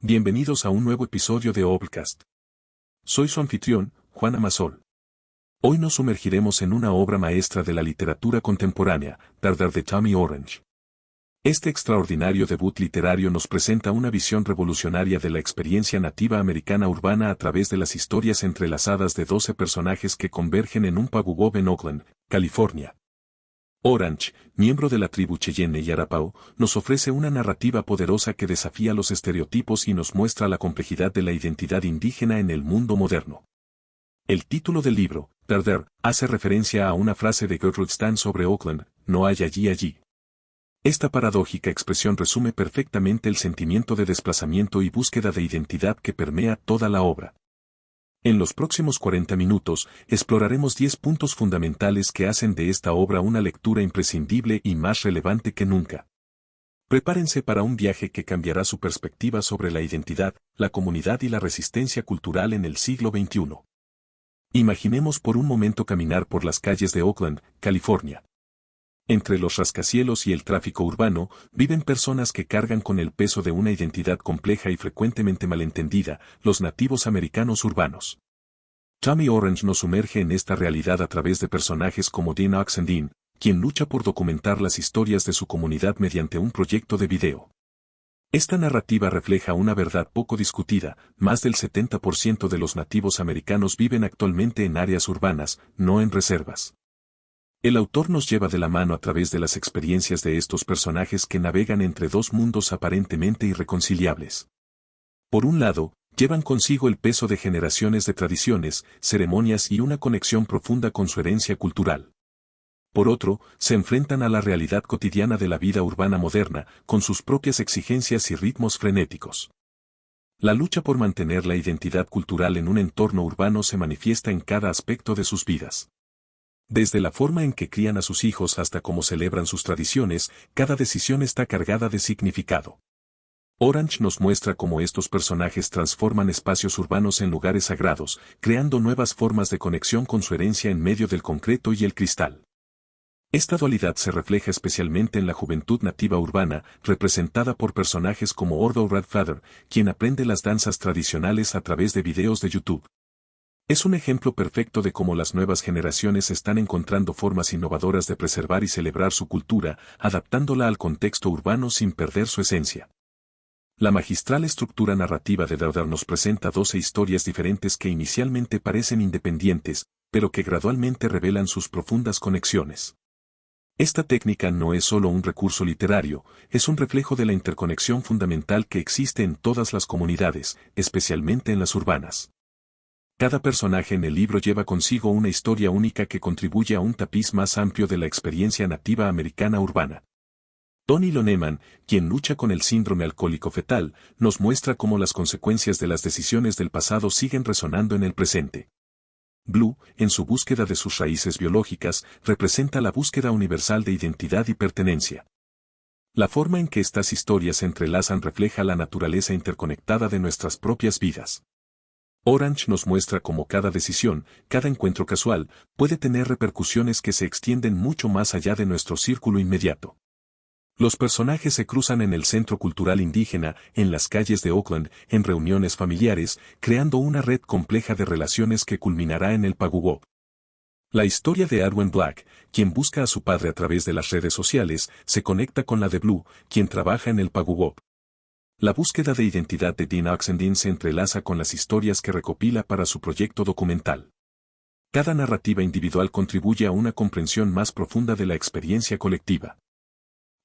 Bienvenidos a un nuevo episodio de Obcast. Soy su anfitrión, Juan Amasol. Hoy nos sumergiremos en una obra maestra de la literatura contemporánea, Darder de Tommy Orange. Este extraordinario debut literario nos presenta una visión revolucionaria de la experiencia nativa americana urbana a través de las historias entrelazadas de 12 personajes que convergen en un pagugó en Oakland, California. Orange, miembro de la tribu Cheyenne y Arapaho, nos ofrece una narrativa poderosa que desafía los estereotipos y nos muestra la complejidad de la identidad indígena en el mundo moderno. El título del libro, Darder, hace referencia a una frase de Gertrude Stein sobre Oakland, no hay allí. Esta paradójica expresión resume perfectamente el sentimiento de desplazamiento y búsqueda de identidad que permea toda la obra. En los próximos 40 minutos, exploraremos 10 puntos fundamentales que hacen de esta obra una lectura imprescindible y más relevante que nunca. Prepárense para un viaje que cambiará su perspectiva sobre la identidad, la comunidad y la resistencia cultural en el siglo XXI. Imaginemos por un momento caminar por las calles de Oakland, California. Entre los rascacielos y el tráfico urbano, viven personas que cargan con el peso de una identidad compleja y frecuentemente malentendida, los nativos americanos urbanos. Tommy Orange nos sumerge en esta realidad a través de personajes como Dean Oxendine, quien lucha por documentar las historias de su comunidad mediante un proyecto de video. Esta narrativa refleja una verdad poco discutida: más del 70% de los nativos americanos viven actualmente en áreas urbanas, no en reservas. El autor nos lleva de la mano a través de las experiencias de estos personajes que navegan entre dos mundos aparentemente irreconciliables. Por un lado, llevan consigo el peso de generaciones de tradiciones, ceremonias y una conexión profunda con su herencia cultural. Por otro, se enfrentan a la realidad cotidiana de la vida urbana moderna, con sus propias exigencias y ritmos frenéticos. La lucha por mantener la identidad cultural en un entorno urbano se manifiesta en cada aspecto de sus vidas. Desde la forma en que crían a sus hijos hasta cómo celebran sus tradiciones, cada decisión está cargada de significado. Orange nos muestra cómo estos personajes transforman espacios urbanos en lugares sagrados, creando nuevas formas de conexión con su herencia en medio del concreto y el cristal. Esta dualidad se refleja especialmente en la juventud nativa urbana, representada por personajes como Ordo Radfather, quien aprende las danzas tradicionales a través de videos de YouTube. Es un ejemplo perfecto de cómo las nuevas generaciones están encontrando formas innovadoras de preservar y celebrar su cultura, adaptándola al contexto urbano sin perder su esencia. La magistral estructura narrativa de Darder nos presenta 12 historias diferentes que inicialmente parecen independientes, pero que gradualmente revelan sus profundas conexiones. Esta técnica no es solo un recurso literario, es un reflejo de la interconexión fundamental que existe en todas las comunidades, especialmente en las urbanas. Cada personaje en el libro lleva consigo una historia única que contribuye a un tapiz más amplio de la experiencia nativa americana urbana. Tony Loneman, quien lucha con el síndrome alcohólico fetal, nos muestra cómo las consecuencias de las decisiones del pasado siguen resonando en el presente. Blue, en su búsqueda de sus raíces biológicas, representa la búsqueda universal de identidad y pertenencia. La forma en que estas historias se entrelazan refleja la naturaleza interconectada de nuestras propias vidas. Orange nos muestra cómo cada decisión, cada encuentro casual, puede tener repercusiones que se extienden mucho más allá de nuestro círculo inmediato. Los personajes se cruzan en el centro cultural indígena, en las calles de Oakland, en reuniones familiares, creando una red compleja de relaciones que culminará en el pagugó. La historia de Arwen Black, quien busca a su padre a través de las redes sociales, se conecta con la de Blue, quien trabaja en el pagugó. La búsqueda de identidad de Dean Oxendine se entrelaza con las historias que recopila para su proyecto documental. Cada narrativa individual contribuye a una comprensión más profunda de la experiencia colectiva.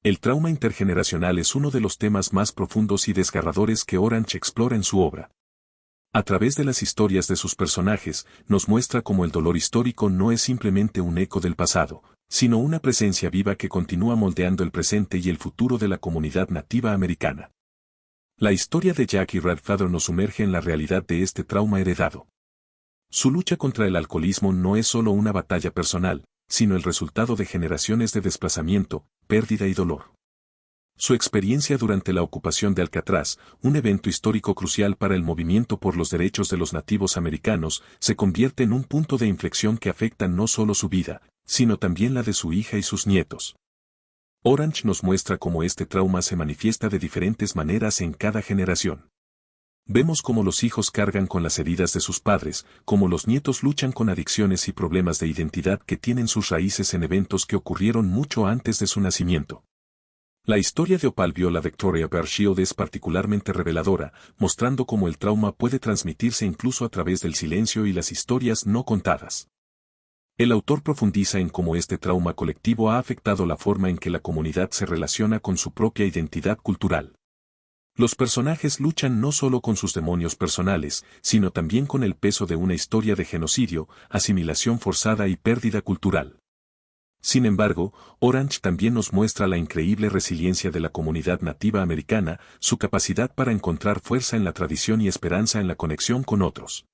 El trauma intergeneracional es uno de los temas más profundos y desgarradores que Orange explora en su obra. A través de las historias de sus personajes, nos muestra cómo el dolor histórico no es simplemente un eco del pasado, sino una presencia viva que continúa moldeando el presente y el futuro de la comunidad nativa americana. La historia de Jackie Radfather nos sumerge en la realidad de este trauma heredado. Su lucha contra el alcoholismo no es solo una batalla personal, sino el resultado de generaciones de desplazamiento, pérdida y dolor. Su experiencia durante la ocupación de Alcatraz, un evento histórico crucial para el movimiento por los derechos de los nativos americanos, se convierte en un punto de inflexión que afecta no solo su vida, sino también la de su hija y sus nietos. Orange nos muestra cómo este trauma se manifiesta de diferentes maneras en cada generación. Vemos cómo los hijos cargan con las heridas de sus padres, cómo los nietos luchan con adicciones y problemas de identidad que tienen sus raíces en eventos que ocurrieron mucho antes de su nacimiento. La historia de Opal Viola Victoria Bearshield es particularmente reveladora, mostrando cómo el trauma puede transmitirse incluso a través del silencio y las historias no contadas. El autor profundiza en cómo este trauma colectivo ha afectado la forma en que la comunidad se relaciona con su propia identidad cultural. Los personajes luchan no solo con sus demonios personales, sino también con el peso de una historia de genocidio, asimilación forzada y pérdida cultural. Sin embargo, Orange también nos muestra la increíble resiliencia de la comunidad nativa americana, su capacidad para encontrar fuerza en la tradición y esperanza en la conexión con otros.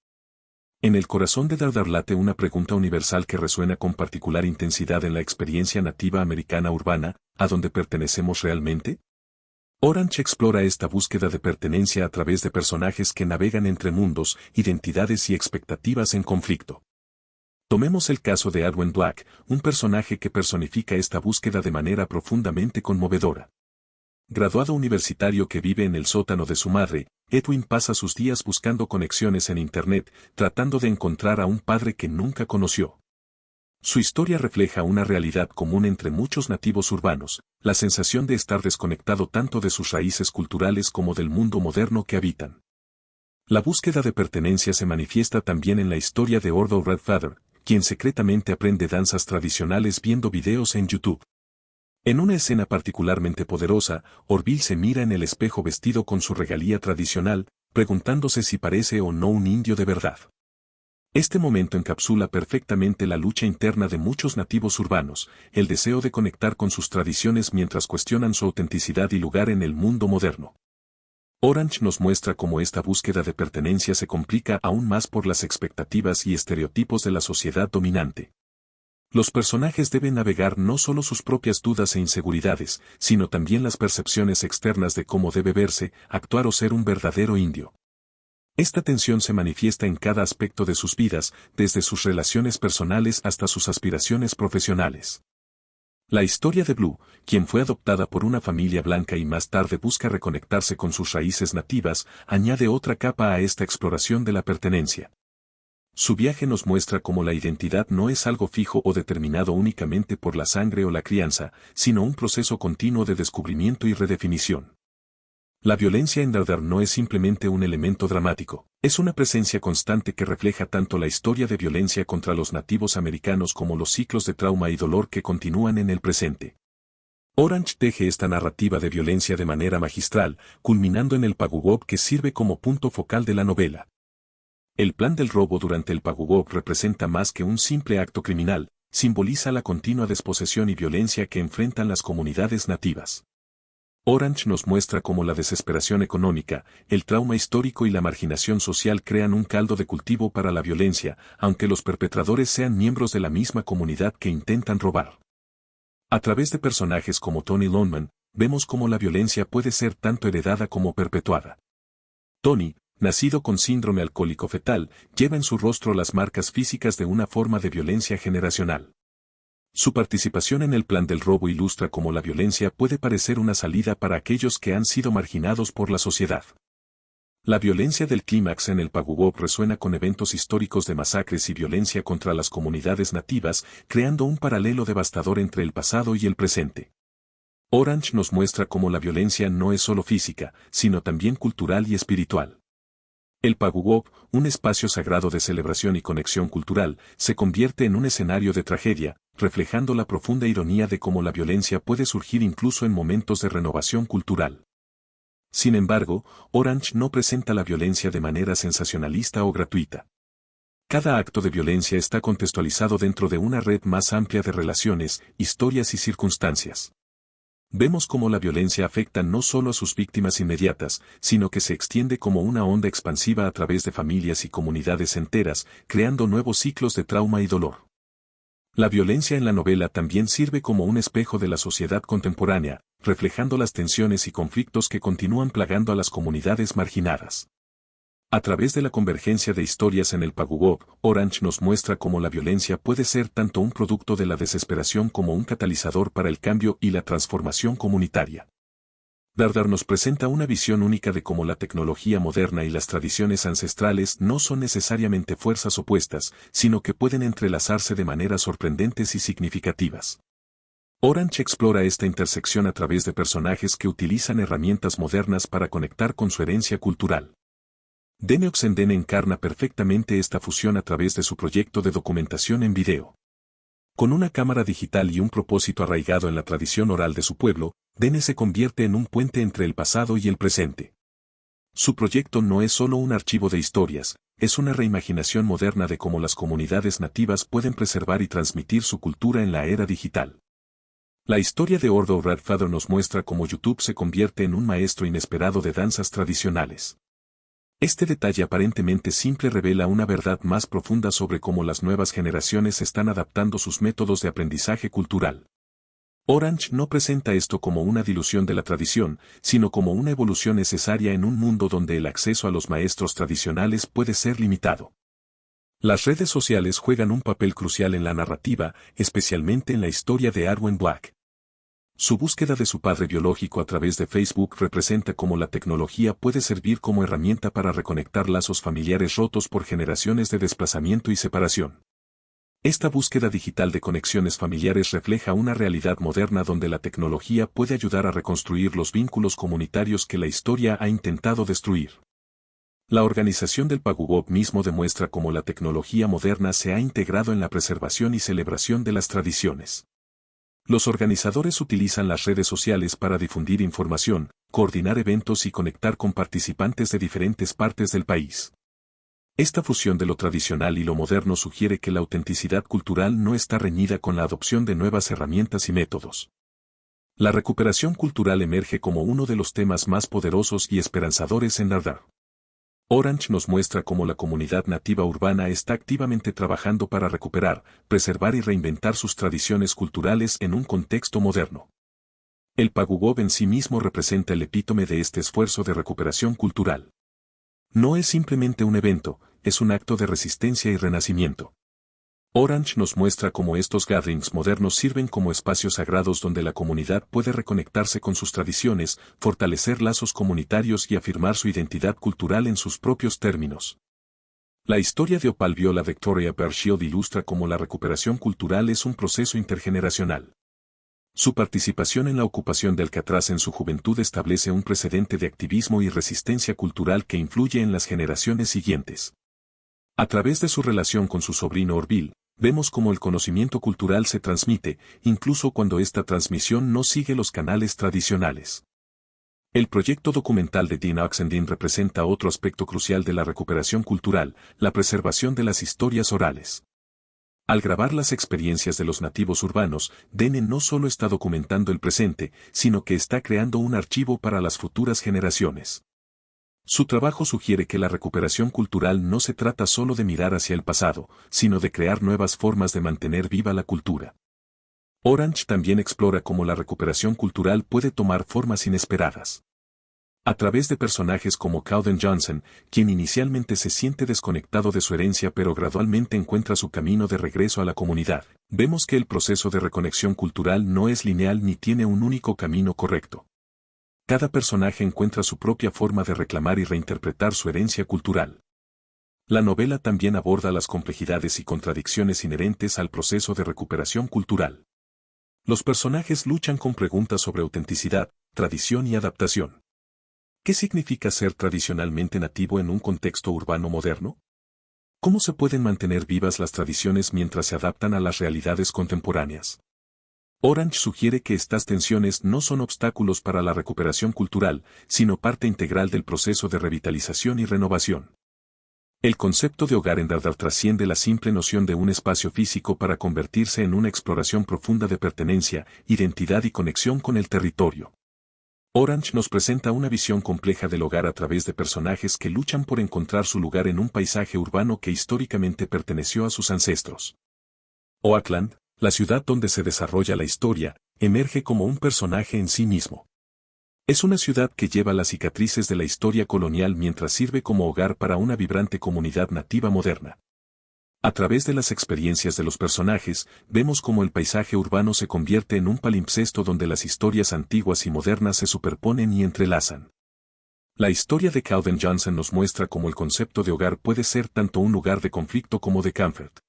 En el corazón de Dardar late una pregunta universal que resuena con particular intensidad en la experiencia nativa americana urbana: ¿a dónde pertenecemos realmente? Orange explora esta búsqueda de pertenencia a través de personajes que navegan entre mundos, identidades y expectativas en conflicto. Tomemos el caso de Edwin Black, un personaje que personifica esta búsqueda de manera profundamente conmovedora. Graduado universitario que vive en el sótano de su madre, Edwin pasa sus días buscando conexiones en Internet, tratando de encontrar a un padre que nunca conoció. Su historia refleja una realidad común entre muchos nativos urbanos: la sensación de estar desconectado tanto de sus raíces culturales como del mundo moderno que habitan. La búsqueda de pertenencia se manifiesta también en la historia de Orville Redfeather, quien secretamente aprende danzas tradicionales viendo videos en YouTube. En una escena particularmente poderosa, Orville se mira en el espejo vestido con su regalía tradicional, preguntándose si parece o no un indio de verdad. Este momento encapsula perfectamente la lucha interna de muchos nativos urbanos, el deseo de conectar con sus tradiciones mientras cuestionan su autenticidad y lugar en el mundo moderno. Orange nos muestra cómo esta búsqueda de pertenencia se complica aún más por las expectativas y estereotipos de la sociedad dominante. Los personajes deben navegar no solo sus propias dudas e inseguridades, sino también las percepciones externas de cómo debe verse, actuar o ser un verdadero indio. Esta tensión se manifiesta en cada aspecto de sus vidas, desde sus relaciones personales hasta sus aspiraciones profesionales. La historia de Blue, quien fue adoptada por una familia blanca y más tarde busca reconectarse con sus raíces nativas, añade otra capa a esta exploración de la pertenencia. Su viaje nos muestra cómo la identidad no es algo fijo o determinado únicamente por la sangre o la crianza, sino un proceso continuo de descubrimiento y redefinición. La violencia en Dardar no es simplemente un elemento dramático, es una presencia constante que refleja tanto la historia de violencia contra los nativos americanos como los ciclos de trauma y dolor que continúan en el presente. Orange teje esta narrativa de violencia de manera magistral, culminando en el Pagugop que sirve como punto focal de la novela. El plan del robo durante el Pagugop representa más que un simple acto criminal, simboliza la continua desposesión y violencia que enfrentan las comunidades nativas. Orange nos muestra cómo la desesperación económica, el trauma histórico y la marginación social crean un caldo de cultivo para la violencia, aunque los perpetradores sean miembros de la misma comunidad que intentan robar. A través de personajes como Tony Loneman, vemos cómo la violencia puede ser tanto heredada como perpetuada. Tony, nacido con síndrome alcohólico fetal, lleva en su rostro las marcas físicas de una forma de violencia generacional. Su participación en el plan del robo ilustra cómo la violencia puede parecer una salida para aquellos que han sido marginados por la sociedad. La violencia del clímax en el Pagugop resuena con eventos históricos de masacres y violencia contra las comunidades nativas, creando un paralelo devastador entre el pasado y el presente. Orange nos muestra cómo la violencia no es solo física, sino también cultural y espiritual. El Pagugop, un espacio sagrado de celebración y conexión cultural, se convierte en un escenario de tragedia, reflejando la profunda ironía de cómo la violencia puede surgir incluso en momentos de renovación cultural. Sin embargo, Orange no presenta la violencia de manera sensacionalista o gratuita. Cada acto de violencia está contextualizado dentro de una red más amplia de relaciones, historias y circunstancias. Vemos cómo la violencia afecta no solo a sus víctimas inmediatas, sino que se extiende como una onda expansiva a través de familias y comunidades enteras, creando nuevos ciclos de trauma y dolor. La violencia en la novela también sirve como un espejo de la sociedad contemporánea, reflejando las tensiones y conflictos que continúan plagando a las comunidades marginadas. A través de la convergencia de historias en el Pagugop, Orange nos muestra cómo la violencia puede ser tanto un producto de la desesperación como un catalizador para el cambio y la transformación comunitaria. Dardar nos presenta una visión única de cómo la tecnología moderna y las tradiciones ancestrales no son necesariamente fuerzas opuestas, sino que pueden entrelazarse de maneras sorprendentes y significativas. Orange explora esta intersección a través de personajes que utilizan herramientas modernas para conectar con su herencia cultural. Dene Oxenden encarna perfectamente esta fusión a través de su proyecto de documentación en video. Con una cámara digital y un propósito arraigado en la tradición oral de su pueblo, Dene se convierte en un puente entre el pasado y el presente. Su proyecto no es solo un archivo de historias, es una reimaginación moderna de cómo las comunidades nativas pueden preservar y transmitir su cultura en la era digital. La historia de Ordo Radfather nos muestra cómo YouTube se convierte en un maestro inesperado de danzas tradicionales. Este detalle aparentemente simple revela una verdad más profunda sobre cómo las nuevas generaciones están adaptando sus métodos de aprendizaje cultural. Orange no presenta esto como una dilución de la tradición, sino como una evolución necesaria en un mundo donde el acceso a los maestros tradicionales puede ser limitado. Las redes sociales juegan un papel crucial en la narrativa, especialmente en la historia de Arwen Black. Su búsqueda de su padre biológico a través de Facebook representa cómo la tecnología puede servir como herramienta para reconectar lazos familiares rotos por generaciones de desplazamiento y separación. Esta búsqueda digital de conexiones familiares refleja una realidad moderna donde la tecnología puede ayudar a reconstruir los vínculos comunitarios que la historia ha intentado destruir. La organización del Pagugop mismo demuestra cómo la tecnología moderna se ha integrado en la preservación y celebración de las tradiciones. Los organizadores utilizan las redes sociales para difundir información, coordinar eventos y conectar con participantes de diferentes partes del país. Esta fusión de lo tradicional y lo moderno sugiere que la autenticidad cultural no está reñida con la adopción de nuevas herramientas y métodos. La recuperación cultural emerge como uno de los temas más poderosos y esperanzadores en Dardar. Orange nos muestra cómo la comunidad nativa urbana está activamente trabajando para recuperar, preservar y reinventar sus tradiciones culturales en un contexto moderno. El Pagugop en sí mismo representa el epítome de este esfuerzo de recuperación cultural. No es simplemente un evento, es un acto de resistencia y renacimiento. Orange nos muestra cómo estos gatherings modernos sirven como espacios sagrados donde la comunidad puede reconectarse con sus tradiciones, fortalecer lazos comunitarios y afirmar su identidad cultural en sus propios términos. La historia de Opal Viola Victoria Bershield ilustra cómo la recuperación cultural es un proceso intergeneracional. Su participación en la ocupación de Alcatraz en su juventud establece un precedente de activismo y resistencia cultural que influye en las generaciones siguientes. A través de su relación con su sobrino Orville, vemos cómo el conocimiento cultural se transmite, incluso cuando esta transmisión no sigue los canales tradicionales. El proyecto documental de Dene Oxenden representa otro aspecto crucial de la recuperación cultural, la preservación de las historias orales. Al grabar las experiencias de los nativos urbanos, Dene no solo está documentando el presente, sino que está creando un archivo para las futuras generaciones. Su trabajo sugiere que la recuperación cultural no se trata solo de mirar hacia el pasado, sino de crear nuevas formas de mantener viva la cultura. Orange también explora cómo la recuperación cultural puede tomar formas inesperadas. A través de personajes como Cowden Johnson, quien inicialmente se siente desconectado de su herencia pero gradualmente encuentra su camino de regreso a la comunidad, vemos que el proceso de reconexión cultural no es lineal ni tiene un único camino correcto. Cada personaje encuentra su propia forma de reclamar y reinterpretar su herencia cultural. La novela también aborda las complejidades y contradicciones inherentes al proceso de recuperación cultural. Los personajes luchan con preguntas sobre autenticidad, tradición y adaptación. ¿Qué significa ser tradicionalmente nativo en un contexto urbano moderno? ¿Cómo se pueden mantener vivas las tradiciones mientras se adaptan a las realidades contemporáneas? Orange sugiere que estas tensiones no son obstáculos para la recuperación cultural, sino parte integral del proceso de revitalización y renovación. El concepto de hogar en Dardar trasciende la simple noción de un espacio físico para convertirse en una exploración profunda de pertenencia, identidad y conexión con el territorio. Orange nos presenta una visión compleja del hogar a través de personajes que luchan por encontrar su lugar en un paisaje urbano que históricamente perteneció a sus ancestros. Oakland, la ciudad donde se desarrolla la historia, emerge como un personaje en sí mismo. Es una ciudad que lleva las cicatrices de la historia colonial mientras sirve como hogar para una vibrante comunidad nativa moderna. A través de las experiencias de los personajes, vemos cómo el paisaje urbano se convierte en un palimpsesto donde las historias antiguas y modernas se superponen y entrelazan. La historia de Calvin Johnson nos muestra cómo el concepto de hogar puede ser tanto un lugar de conflicto como de comfort.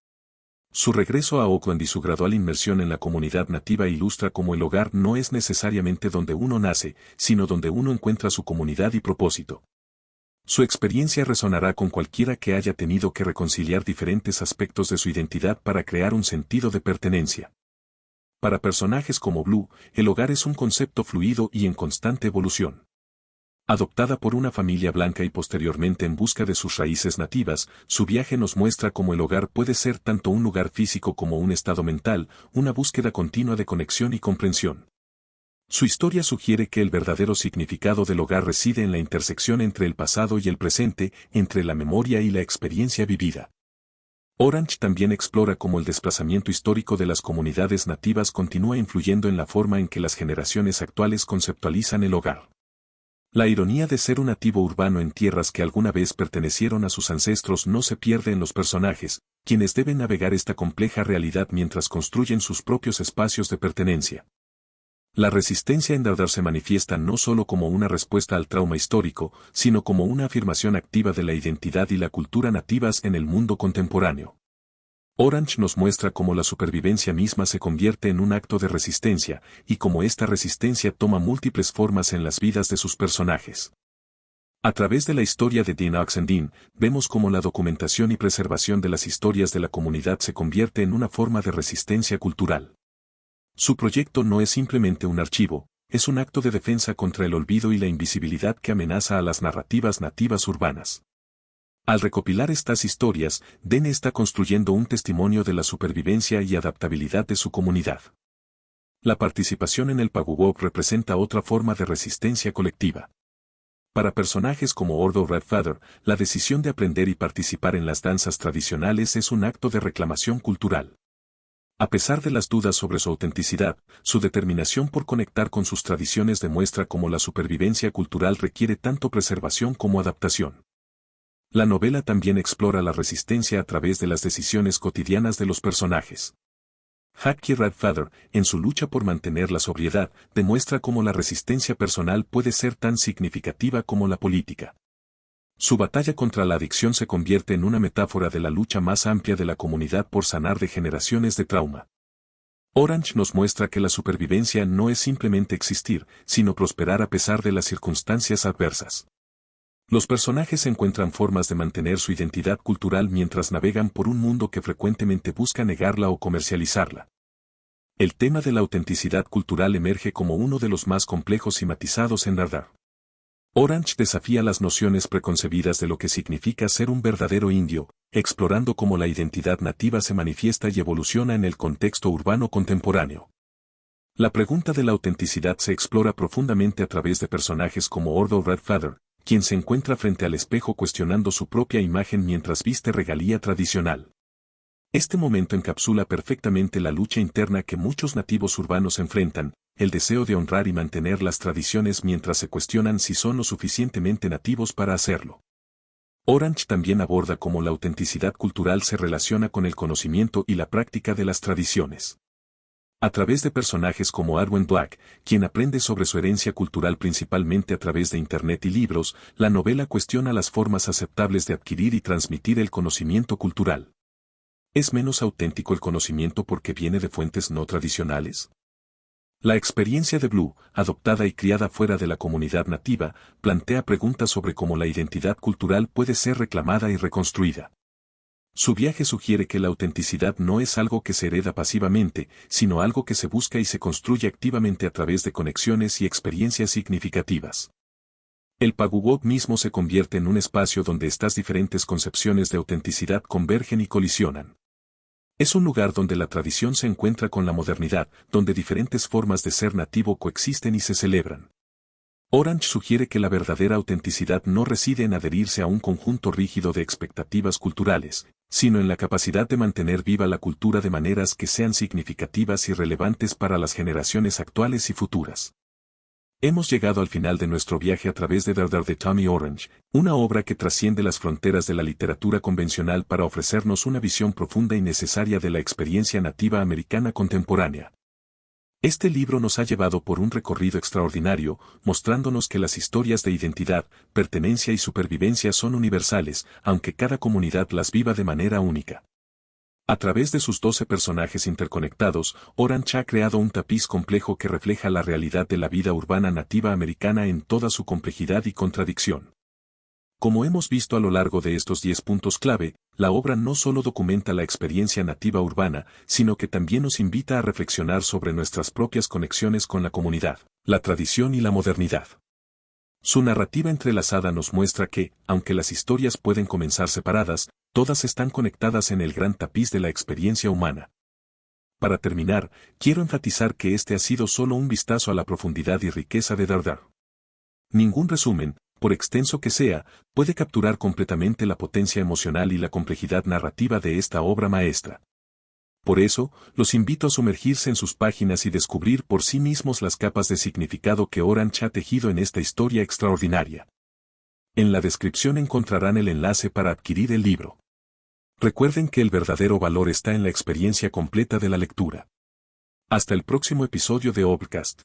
Su regreso a Oakland y su gradual inmersión en la comunidad nativa ilustra cómo el hogar no es necesariamente donde uno nace, sino donde uno encuentra su comunidad y propósito. Su experiencia resonará con cualquiera que haya tenido que reconciliar diferentes aspectos de su identidad para crear un sentido de pertenencia. Para personajes como Blue, el hogar es un concepto fluido y en constante evolución. Adoptada por una familia blanca y posteriormente en busca de sus raíces nativas, su viaje nos muestra cómo el hogar puede ser tanto un lugar físico como un estado mental, una búsqueda continua de conexión y comprensión. Su historia sugiere que el verdadero significado del hogar reside en la intersección entre el pasado y el presente, entre la memoria y la experiencia vivida. Orange también explora cómo el desplazamiento histórico de las comunidades nativas continúa influyendo en la forma en que las generaciones actuales conceptualizan el hogar. La ironía de ser un nativo urbano en tierras que alguna vez pertenecieron a sus ancestros no se pierde en los personajes, quienes deben navegar esta compleja realidad mientras construyen sus propios espacios de pertenencia. La resistencia en Dardar se manifiesta no solo como una respuesta al trauma histórico, sino como una afirmación activa de la identidad y la cultura nativas en el mundo contemporáneo. Orange nos muestra cómo la supervivencia misma se convierte en un acto de resistencia, y cómo esta resistencia toma múltiples formas en las vidas de sus personajes. A través de la historia de Dean Oxendine, vemos cómo la documentación y preservación de las historias de la comunidad se convierte en una forma de resistencia cultural. Su proyecto no es simplemente un archivo, es un acto de defensa contra el olvido y la invisibilidad que amenaza a las narrativas nativas urbanas. Al recopilar estas historias, Dean está construyendo un testimonio de la supervivencia y adaptabilidad de su comunidad. La participación en el Pagugop representa otra forma de resistencia colectiva. Para personajes como Ordo Redfeather, la decisión de aprender y participar en las danzas tradicionales es un acto de reclamación cultural. A pesar de las dudas sobre su autenticidad, su determinación por conectar con sus tradiciones demuestra cómo la supervivencia cultural requiere tanto preservación como adaptación. La novela también explora la resistencia a través de las decisiones cotidianas de los personajes. Jackie Redfeather, en su lucha por mantener la sobriedad, demuestra cómo la resistencia personal puede ser tan significativa como la política. Su batalla contra la adicción se convierte en una metáfora de la lucha más amplia de la comunidad por sanar de generaciones de trauma. Orange nos muestra que la supervivencia no es simplemente existir, sino prosperar a pesar de las circunstancias adversas. Los personajes encuentran formas de mantener su identidad cultural mientras navegan por un mundo que frecuentemente busca negarla o comercializarla. El tema de la autenticidad cultural emerge como uno de los más complejos y matizados en Dardar. Orange desafía las nociones preconcebidas de lo que significa ser un verdadero indio, explorando cómo la identidad nativa se manifiesta y evoluciona en el contexto urbano contemporáneo. La pregunta de la autenticidad se explora profundamente a través de personajes como Ordo Redfeather, quien se encuentra frente al espejo cuestionando su propia imagen mientras viste regalía tradicional. Este momento encapsula perfectamente la lucha interna que muchos nativos urbanos enfrentan, el deseo de honrar y mantener las tradiciones mientras se cuestionan si son lo suficientemente nativos para hacerlo. Orange también aborda cómo la autenticidad cultural se relaciona con el conocimiento y la práctica de las tradiciones. A través de personajes como Arwen Black, quien aprende sobre su herencia cultural principalmente a través de Internet y libros, la novela cuestiona las formas aceptables de adquirir y transmitir el conocimiento cultural. ¿Es menos auténtico el conocimiento porque viene de fuentes no tradicionales? La experiencia de Blue, adoptada y criada fuera de la comunidad nativa, plantea preguntas sobre cómo la identidad cultural puede ser reclamada y reconstruida. Su viaje sugiere que la autenticidad no es algo que se hereda pasivamente, sino algo que se busca y se construye activamente a través de conexiones y experiencias significativas. El Pagugop mismo se convierte en un espacio donde estas diferentes concepciones de autenticidad convergen y colisionan. Es un lugar donde la tradición se encuentra con la modernidad, donde diferentes formas de ser nativo coexisten y se celebran. Orange sugiere que la verdadera autenticidad no reside en adherirse a un conjunto rígido de expectativas culturales, sino en la capacidad de mantener viva la cultura de maneras que sean significativas y relevantes para las generaciones actuales y futuras. Hemos llegado al final de nuestro viaje a través de Dardar de Tommy Orange, una obra que trasciende las fronteras de la literatura convencional para ofrecernos una visión profunda y necesaria de la experiencia nativa americana contemporánea. Este libro nos ha llevado por un recorrido extraordinario, mostrándonos que las historias de identidad, pertenencia y supervivencia son universales, aunque cada comunidad las viva de manera única. A través de sus 12 personajes interconectados, Orange ha creado un tapiz complejo que refleja la realidad de la vida urbana nativa americana en toda su complejidad y contradicción. Como hemos visto a lo largo de estos 10 puntos clave, la obra no solo documenta la experiencia nativa urbana, sino que también nos invita a reflexionar sobre nuestras propias conexiones con la comunidad, la tradición y la modernidad. Su narrativa entrelazada nos muestra que, aunque las historias pueden comenzar separadas, todas están conectadas en el gran tapiz de la experiencia humana. Para terminar, quiero enfatizar que este ha sido solo un vistazo a la profundidad y riqueza de Dardar. Ningún resumen, por extenso que sea, puede capturar completamente la potencia emocional y la complejidad narrativa de esta obra maestra. Por eso, los invito a sumergirse en sus páginas y descubrir por sí mismos las capas de significado que Orange ha tejido en esta historia extraordinaria. En la descripción encontrarán el enlace para adquirir el libro. Recuerden que el verdadero valor está en la experiencia completa de la lectura. Hasta el próximo episodio de Obcast.